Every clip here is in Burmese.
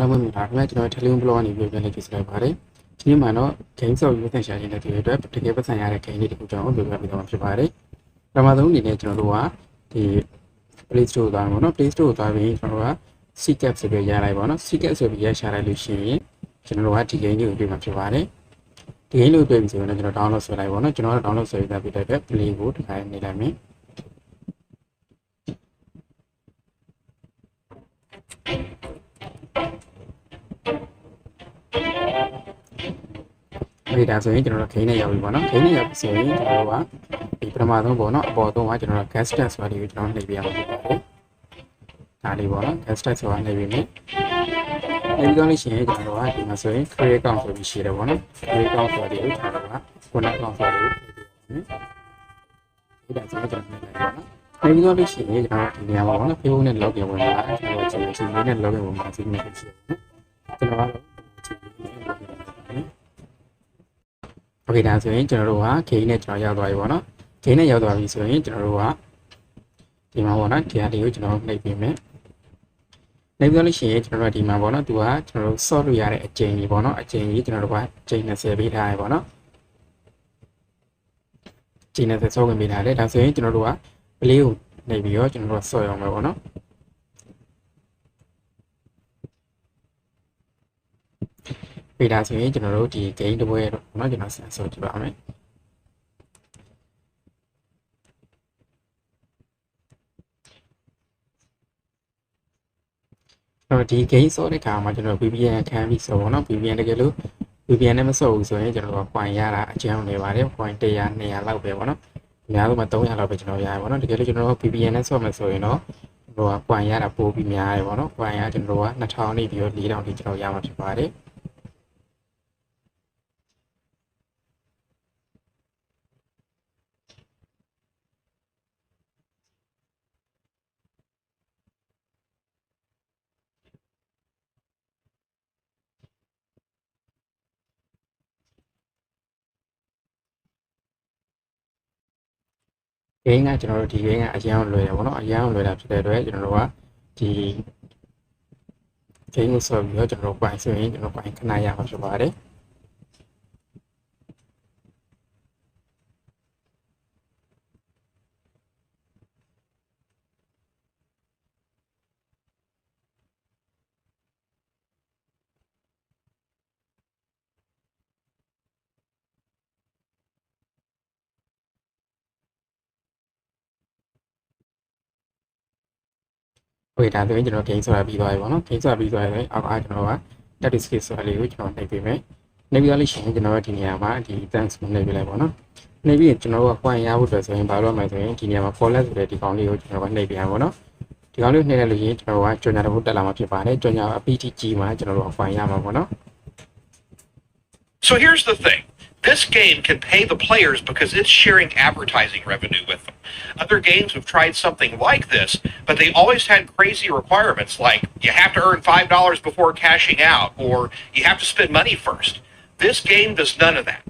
အားလုံးပဲမင်္ဂလာပါခင်ဗျာကျွန်တော် Telegram blog ကနေပြောပြလိုက်ကြည့်လိုက်ပါတယ်ဒီနေ့မှာတော့ game ဆော့ပြီးပတ်သက်ရှာနေတဲ့ဒီအတွက်တကယ်ပတ်သက်ရတဲ့ game လေးတစ်ခုကြောင်းပြောပြပေးသွားမှာဖြစ်ပါတယ်ပထမဆုံးအနေနဲ့ကျွန်တော်တို့ကဒီ Play Store သွားမှာပေါ့နော် Play Store ကိုသွားပြီးကျွန်တော်တို့က CCAP ဆိုပြီးရလိုက်ပါတော့ CCAP ဆိုပြီးရရှာလိုက်လို့ရှိရင်ကျွန်တော်တို့ကဒီ game လေးကိုတွေ့မှာဖြစ်ပါတယ်ဒီ game လေးကိုတွေ့ပြီဆိုရင်တော့ကျွန်တော် download ဆွဲလိုက်ပါတော့ကျွန်တော်က download ဆွဲပြီးသားပြတဲ့အတွက် play ကိုတခါနေလိုက်မယ်ဒီဒါဆိုရင်ကျွန်တော်တို့ခိန်းနဲ့ရောက်ပြီပေါ့နော်ခိန်းနဲ့ရောက်ပြီဆိုရင်ကျွန်တော်တို့ကဒီပထမဆုံးပေါ့နော်အပေါ်ဆုံးကကျွန်တော်တို့ gas test ဆိုတာကိုကျွန်တော်နှိပ်ပြရမှာဖြစ်ပါတယ်ဒါလေးပေါ့နော် gas test ဆိုတာနှိပ်ပြီးမယ်နှိပ်ပြီးတော့လို့ရှိရင်ကျွန်တော်တို့ကဒီမှာဆိုရင် create account ဆိုပြီးရှိတယ်ပေါ့နော် create account ဆိုတာကိုကျွန်တော်တို့က connect account ဆိုတာကိုဒီဒါဆိုရင်ကျွန်တော်နှိပ်လိုက်ပေါ့နော်နှိပ်ပြီးတော့လို့ရှိရင်ကျွန်တော်ဒီနေရာမှာပေါ့နော် Facebook နဲ့ login ဝင်လာကျွန်တော်ကျွန်တော် Gmail နဲ့ login ဝင်လာစီးနေဖြစ်ရှိတယ်နော်ကျွန်တော်ကတော့โอเคဒါဆိုရင်ကျွန်တော်တို့က game နဲ့ကျွန်တော်ရောက်သွားပြီပေါ့နော် game နဲ့ရောက်သွားပြီဆိုရင်ကျွန်တော်တို့ကဒီမှာပေါ့နော်ဒီဟာလေးကိုကျွန်တော်နှိပ်ပေးမယ်နှိပ်ပြီးလို့ရှိရင်ကျွန်တော်တို့ဒီမှာပေါ့နော်သူကကျွန်တော်တို့ sort လို့ရတဲ့အချိန်ကြီးပေါ့နော်အချိန်ကြီးကျွန်တော်တို့ကအချိန်20ပေးထားရပေါ့နော်အချိန်20ဆော့ဝင်ပေးထားတယ်ဒါဆိုရင်ကျွန်တော်တို့က play ကိုနှိပ်ပြီးတော့ကျွန်တော်တို့ sort ရအောင်ပဲပေါ့နော်ပေးတာဆိုရင်ကျွန်တော်တို့ဒီ game တစ်ပွဲတော့เนาะကျွန်တော်ဆက်ဆော့ကြည့်ပါမယ်အဲ့တော့ဒီ game ဆော့တဲ့ခါမှာကျွန်တော် VPN ခံပြီးဆော့ပေါ့เนาะ VPN တကယ်လို့ VPN နဲ့မဆော့ဘူးဆိုရင်ကျွန်တော်တို့ point ရတာအကျဉ်းနေပါတယ် point 100 200လောက်ပဲပေါ့เนาะအများဆုံးမှာ300လောက်ပဲကျွန်တော်ရရပေါ့เนาะတကယ်လို့ကျွန်တော်တို့ VPN နဲ့ဆော့မယ်ဆိုရင်တော့ဟိုက point ရတာပိုပြီးများတယ်ပေါ့เนาะ point ရကျွန်တော်တို့က2000နေပြီးတော့4000ထိကျွန်တော်ရမှာဖြစ်ပါတယ်ဂိမ်းကကျွန်တော်တို့ဒီဂိမ်းကအရင်အောင်လွယ်တယ်ပေါ့နော်အရင်အောင်လွယ်တာဖြစ်တဲ့အတွက်ကျွန်တော်တို့ကဒီဂိမ်းကိုဆော့ပြီးတော့ကျွန်တော်တို့ပိုင်ဆိုရင်ကျွန်တော်ပိုင်ခဏရမှာဖြစ်ပါတယ်โอเคဒါဆိုရင်ကျွန်တော် game ဆိုတာပြီးသွားပြီပေါ့နော် game ဆိုတာပြီးသွားရင်အောက်ကကျွန်တော်က static skill ဆိုတာလေးကိုကျွန်တော်နှိပ်ပေးမယ်နှိပ်ပြီးလို့ရှိရင်ကျွန်တော်ဒီနေရာမှာဒီ thanks ကိုနှိပ်ပေးလိုက်ပေါ့နော်နှိပ်ပြီးရင်ကျွန်တော်တို့က coin ရဖို့အတွက်ဆိုရင်ဘာလို့မှဆိုရင်ဒီနေရာမှာ forlet ဆိုတဲ့ဒီကောင်လေးကိုကျွန်တော်ကနှိပ်ပေးရပါပေါ့နော်ဒီကောင်လေးနှိပ်လိုက်လို့ရင်ကျွန်တော်ကကြော်ညာတစ်ခုတက်လာမှာဖြစ်ပါတယ်ကြော်ညာ PTG မှာကျွန်တော်တို့ coin ရမှာပေါ့နော် So here's the thing. This game can pay the players because it's sharing advertising revenue with them. Other games have tried something like this, but they always had crazy requirements like you have to earn $5 before cashing out or you have to spend money first. This game does none of that.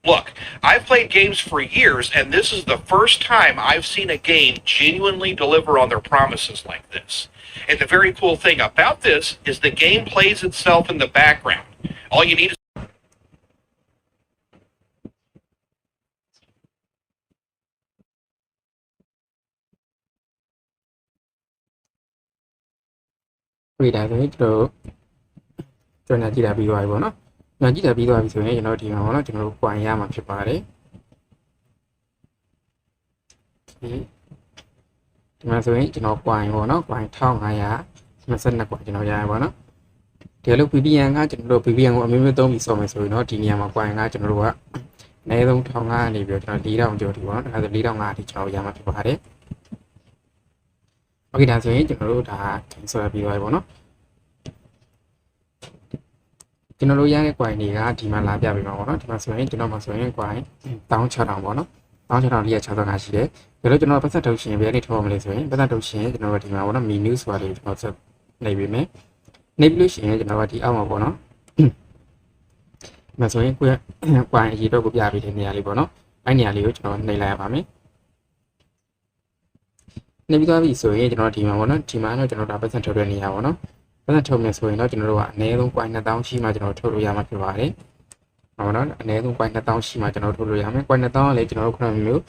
Look, I've played games for years, and this is the first time I've seen a game genuinely deliver on their promises like this. And the very cool thing about this is the game plays itself in the background. All you need isတွေ့တာဆိုရင်ကျွန်တော်ညာကြည့်တာပြီးသွားပြီပေါ့နော်ညာကြည့်တာပြီးသွားပြီဆိုရင်ကျွန်တော်ဒီမှာပေါ့နော်ကျွန်တော်တို့ coin ရမှာဖြစ်ပါတယ်ဒီမှာဆိုရင်ကျွန်တော် coin ပေါ့နော် coin 1522 coin ကျွန်တော်ရရပါတော့ဒီလို VPN ကကျွန်တော်တို့ VPN ကိုအမျိုးမျိုးသုံးပြီးဆော့မယ်ဆိုရင်တော့ဒီနေရာမှာ coin ကကျွန်တော်တို့ကအနည်းဆုံး1500နေပြီးတော့ကျွန်တော်4000ကျော်ဒီပေါ့နော်ဒါဆို4500အထိကျွန်တော်ရမှာဖြစ်ပါတယ်โอเคဒါဆိုရင်ကျွန်တော်တို့ဒါ game ဆော့ပြီးသွားပြီပေါ့နော်ကျွန်တော်တို့ရတဲ့ coin တွေကဒီမှာလာပြပေးမှာပေါ့နော်ဒီမှာဆိုရင်ကျွန်တော်မှာဆိုရင် coin 16000ပေါ့နော်16465ရှိတယ်ဒါလို့ကျွန်တော်ပတ်သက်ထုတ်ရှင်ဘယ်လေးထောက်မလဲဆိုရင်ပတ်သက်ထုတ်ရှင်ကျွန်တော်တို့ဒီမှာပေါ့နော် menu ဆိုတာလေးကျွန်တော်ဆက်နေပြီမယ်နေပြီလို့ရှိရင်ကျွန်တော်ကဒီအောက်မှာပေါ့နော်ဒီမှာဆိုရင်coin အရေးတော့ကိုပြပေးတဲ့နေရာလေးပေါ့နော်အဲ့နေရာလေးကိုကျွန်တော်နှိပ်လိုက်ရပါမယ်နေပြီးသွားပြီဆိုရင်ကျွန်တော်ဒီမှာပေါ့နော်ဒီမှာတော့ကျွန်တော်ဒါပတ်သက်ထုတ်တဲ့နေရာပေါ့နော် ပတ်စံထုတ်မယ်ဆိုရင်တော့ကျွန်တော်တို့ကအနည်းဆုံး coin 2000ရှိမှကျွန်တော်ထုတ်လို့ရမှာဖြစ်ပါတယ်ဟုတ်နော်အနည်းဆုံး coin 2000ရှိမှကျွန်တော်ထုတ်လို့ရမယ် coin 2000ကလည်းကျွန်တော်တို့ခုနကမျိုး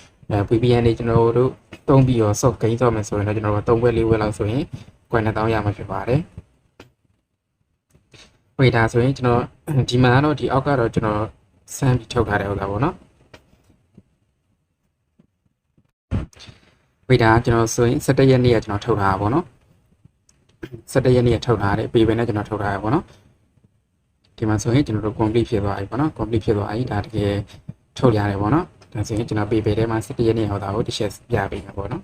VPN တွေကျွန်တော်တို့သုံးပြီးတော့ soft gain ဆော့မယ်ဆိုရင်တော့ကျွန်တော်တို့3ဘွဲ4ဘွဲလောက်ဆိုရင် coin 2000ရမှာဖြစ်ပါတယ်ဝေဒါဆိုရင်ကျွန်တော်ဒီမှာတော့ဒီအောက်ကတော့ကျွန်တော်စမ်းပြီးထုတ်ထားတဲ့ဥစ္စာပေါ့နော်ဝေဒါကျွန်တော်ဆိုရင်17ရက်နေ့ကကျွန်တော်ထုတ်ထားတာပေါ့နော်17ရက်နေ့ကထုတ်ထားတယ်ပေပဲနဲ့ကျွန်တော်ထုတ်ထားရပေါ့နော်ဒီမှာဆိုရင်ကျွန်တော်တို့ complete ဖြစ်သွားပြီပေါ့နော် complete ဖြစ်သွားပြီဒါတကယ်ထုတ်ရတယ်ပေါ့နော်ဒါဆိုရင်ကျွန်တော်ပေပဲထဲမှာ17ရက်နေ့ဟောတာကိုတစ်ချက်ပြပေးမှာပေါ့နော်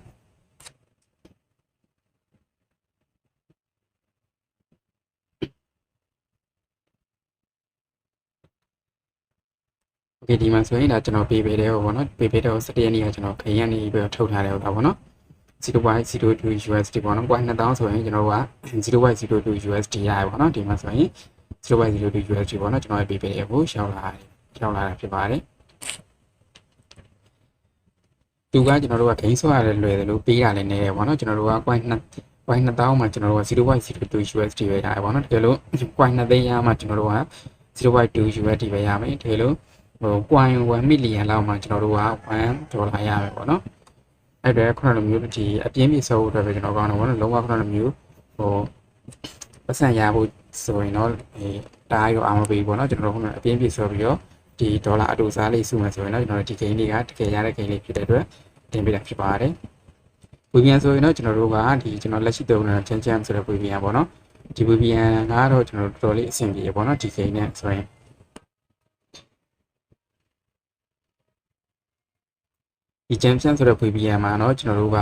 โอเคဒီမှာဆိုရင်ဒါကျွန်တော်ပေပဲတဲ့ပေါ့နော်ပေပဲတဲ့ကို17ရက်နေ့ကကျွန်တော်ခရင်ကနေပြီးထုတ်ထားတယ်ဟောတာပေါ့နော်0.02 USD ပေါ့နော် coin 2000ဆိုရင်ကျွန်တော်က 0.02 USD ရရပေါ့နော်ဒီမှာဆိုရင် 0.02 USD ပေါ့နော်ကျွန်တော်ပေးပေးရဖို့ရှောက်လာတာဖြစ်ပါတယ်သူကကျွန်တော်တို့က gain ဆော့ရတယ်လွယ်တယ်လို့ပေးတာလည်းနေတယ်ပေါ့နော်ကျွန်တော်တို့က coin 2000မှာကျွန်တော်တို့က 0.02 USD ပဲရတယ်ပေါ့နော်တကယ်လို့ coin 2သိန်းရမှာကျွန်တော်တို့က 0.2 USD ပဲရမယ်တကယ်လို့coin 1 million လောက်မှာကျွန်တော်တို့က$1ရမယ်ပေါ့နော်အဲ့ဒါခုနလိုမျိုးဒီအပြင်းပြေဆော့ဖို့အတွက်ပဲကျွန်တော်ကောင်းတယ်ဗောနော်လုံးဝခုနလိုမျိုးပတ်စံရဖို့ဆိုရင်တော့တားရောအောင်မပေးဘူးဗောနော်ကျွန်တော်တို့ခုနအပြင်းပြေဆော့ပြီးတော့ဒီဒေါ်လာအတူစားလေးစုမယ်ဆိုရင်တော့ကျွန်တော်တို့ဒီ gain လေးကတကယ်ရတဲ့ gain လေးဖြစ်တဲ့အတွက်တင်ပေးတာဖြစ်ပါတယ်VPN ဆိုရင်တော့ကျွန်တော်တို့ကဒီကျွန်တော်လက်ရှိသုံးနေတဲ့ Jam ဆိုတဲ့ VPN ဗောနော်ဒီ VPN ကတော့ကျွန်တော်တို့တော်တော်လေးအဆင်ပြေဗောနော်ဒီ gain နဲ့ဆိုရင်ဒီ Junction ဆိုတဲ့ VPN မှာတော့ကျွန်တော်တို့က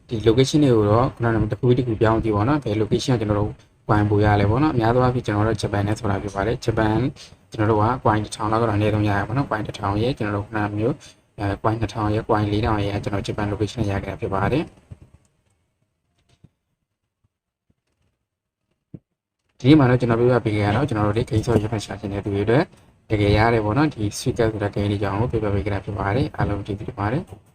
ဒီ location တွေကိုတော့ခုနကတစ်ခုပြီးတစ်ခုပြောင်းကြည့်ပါတော့။ဘယ် location ကကျွန်တော်တို့ coin ပို့ရလဲပေါ့နော်။အများသောအားဖြင့်ကျွန်တော်တို့ Japan နဲ့ဆိုတာဖြစ်ပါတယ်။ Japan ကျွန်တော်တို့က coin 1000လောက်ကတော့အနည်းဆုံးရရပါတော့။ coin 1000ရဲ့ကျွန်တော်တို့ခုနကမျိုးcoin 2000ရဲ့ coin 4000ရဲ့ကျွန်တော် Japan location ရခဲ့တာဖြစ်ပါတယ်။ဒီမှာတော့ကျွန်တော်ပြောပြပေးခဲ့ရတော့ကျွန်တော်တို့ဒီ gain ဆော့ရဖတ်ရှာခြင်းတဲ့သူတွေအတွက်တကယ်ရတယ်ပေါ့နော်။ဒီ sweet ဆိုတဲ့ gain လေးကြောင့်ပြပြပေးခဲ့တာဖြစ်ပါတယ်။အားလုံးကျေးဇူးတင်ပါတယ်။